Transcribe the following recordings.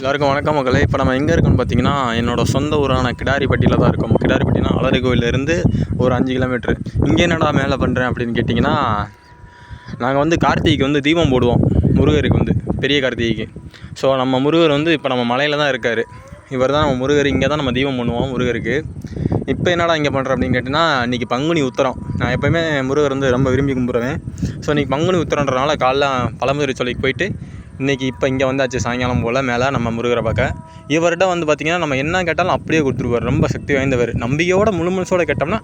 எல்லாருக்கும் வணக்கம் மக்களே. இப்போ நம்ம எங்கே இருக்கோம்னு பார்த்தீங்கன்னா, என்னோடய சொந்த ஊரான கிடாரிப்பட்டியில் தான் இருக்கோம். கிடாரிப்பட்டினா அலரி கோயிலேருந்து ஒரு 5 கிலோமீட்ரு. இங்கே என்னடா மேலே பண்ணுறேன் அப்படின்னு கேட்டிங்கன்னா, நாங்கள் வந்து கார்த்திகைக்கு வந்து தீபம் போடுவோம் முருகருக்கு வந்து, பெரிய கார்த்திகைக்கு. ஸோ நம்ம முருகர் வந்து இப்போ நம்ம மலையில் தான் இருக்கார். இவர் தான் நம்ம முருகர். இங்கே தான் நம்ம தீபம் பண்ணுவோம் முருகருக்கு. இப்போ என்னடா இங்கே பண்ணுறேன் அப்படின்னு கேட்டிங்கன்னா, இன்றைக்கி பங்குனி உத்திரம். நான் எப்போயுமே முருகர் வந்து ரொம்ப விரும்பி கும்பிடுவேன். ஸோ இன்றைக்கி பங்குனி உத்திரன்றனால காலைல பழமுதிர் சோலைக்கு போயிட்டு இன்றைக்கி இப்போ இங்கே வந்தாச்சு சாயங்காலம் போல் மேலே நம்ம முருகரை பார்க்க. இவர்கிட்ட வந்து பார்த்திங்கன்னா நம்ம என்ன கேட்டாலும் அப்படியே கொடுத்துருவார். ரொம்ப சக்தி வாய்ந்தவர். நம்பிக்கையோட முழு மனசோட கேட்டோம்னா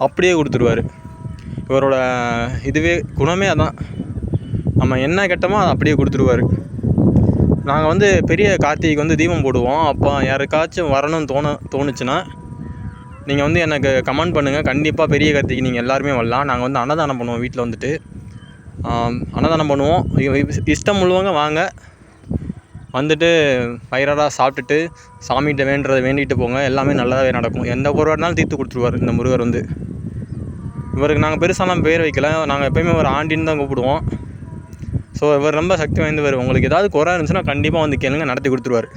அப்படியே கொடுத்துருவார். இவரோட இதுவே குணமே அதான். நம்ம என்ன கேட்டோமோ அதை அப்படியே கொடுத்துருவார். நாங்கள் வந்து பெரிய கார்த்திகைக்கு வந்து தீபம் போடுவோம். அப்போ யாருக்காச்சும் வரணும்னு தோணுச்சுன்னா நீங்கள் வந்து எனக்கு கமெண்ட் பண்ணுங்கள். கண்டிப்பாக பெரிய கார்த்திகைக்கு நீங்கள் எல்லாருமே வரலாம். நாங்கள் வந்து அன்னதானம் பண்ணுவோம். வீட்டில் வந்துட்டு அன்னதானம் பண்ணுவோம். இஷ்டம் உள்ளவங்க வாங்க, வந்துட்டு வயிறார சாப்பிட்டுட்டு சாமிகிட்ட வேண்டிட்டு போங்க. எல்லாமே நல்லதாகவே நடக்கும். எந்த பொருளாக தீர்த்து கொடுத்துருவார் இந்த முருகர் வந்து. இவருக்கு நாங்கள் பெருசாலாம் பேர் வைக்கல. நாங்கள் எப்போயுமே ஒரு ஆண்டின்னு தான் கூப்பிடுவோம். ஸோ இவர் ரொம்ப சக்தி வாய்ந்தவர். உங்களுக்கு ஏதாவது குறை இருந்துச்சுன்னா கண்டிப்பாக வந்து கேளுங்க, நடத்தி கொடுத்துருவார்.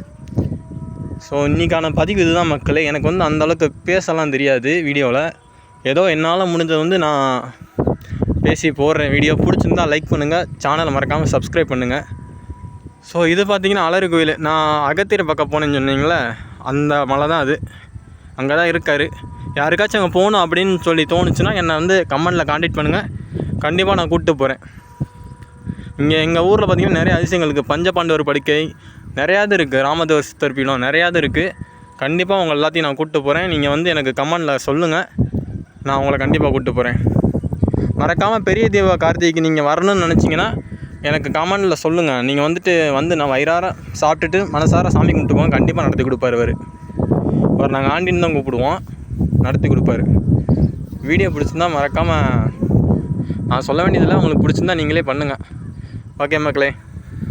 ஸோ இன்றைக்கான பதிவு இதுதான் மக்களே. எனக்கு வந்து அந்தளவுக்கு பேசலாம் தெரியாது வீடியோவில். ஏதோ என்னால் முடிஞ்சது வந்து நான் பேசி போடுறேன். வீடியோ பிடிச்சிருந்தால் லைக் பண்ணுங்கள், சேனலை மறக்காமல் சப்ஸ்கிரைப் பண்ணுங்கள். ஸோ இது பார்த்திங்கன்னா அலரி கோயில். நான் அகத்தியரை பக்கம் போனேன்னு சொன்னீங்களே, அந்த மலை தான் அது. அங்கே தான் இருக்கார். யாருக்காச்சும் அங்கே போகணும் அப்படின்னு சொல்லி தோணுச்சுன்னா என்னை வந்து கமெண்டில் கான்டாக்ட் பண்ணுங்கள். கண்டிப்பாக நான் கூப்பிட்டு போகிறேன். இங்கே எங்கள் ஊரில் பார்த்திங்கன்னா நிறைய அதிசயங்கள் இருக்குது. பஞ்சபாண்டவர் படுக்கை நிறையாது இருக்குது. ராமதேவர் சித்தர் பீடம் நிறையாது இருக்குது. கண்டிப்பாக உங்கள் எல்லாத்தையும் நான் கூப்பிட்டு போகிறேன். நீங்கள் வந்து எனக்கு கமெண்டில் சொல்லுங்கள், நான் உங்களை கண்டிப்பாக கூப்பிட்டு போகிறேன். மறக்காமல் பெரிய தீப கார்த்திகைக்கு நீங்கள் வரணும்னு நினச்சிங்கன்னா எனக்கு கமெண்டில் சொல்லுங்கள். நீங்கள் வந்து நான் வயிறார சாப்பிட்டுட்டு மனசார சாமி கும்பிட்டு போங்க. கண்டிப்பாக நடத்தி கொடுப்பார் இவர். நாங்கள் ஆண்டின்னு தான் கூப்பிடுவோம், நடத்தி கொடுப்பார். வீடியோ பிடிச்சிருந்தா மறக்காமல் நான் சொல்ல வேண்டியதில்லை. உங்களுக்கு பிடிச்சிருந்தா நீங்களே பண்ணுங்கள். ஓகே மக்களே.